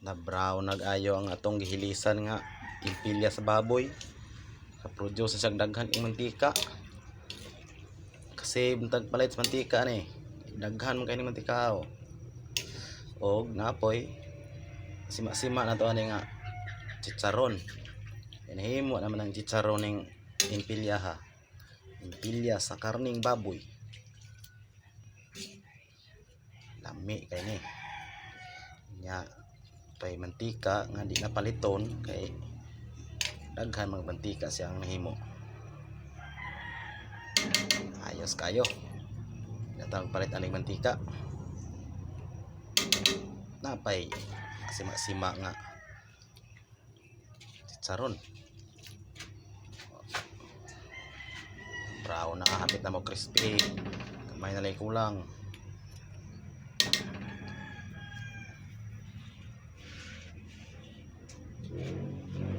na brown nag-ayo ang atong gihilisan nga impilya sa baboy. Ka-produce sa daghan ing mantika. Kasi buntag palit sa mantika ni. Daghan man kay ni mantika o. Og napoy sima-sima na to ani nga chicharon. Inahimo naman ang chicharon ning impilya ha. Impilya sa karning baboy. Lami kay ni. Nya pay mantika nga di na paliton kay daghan mga mantika siyang nahimo. Ayos kayo. Natang palit aning mantika. Napay sima-sima nga chicharon. Brown na hapit na mo crispy. Kamay na lang kulang.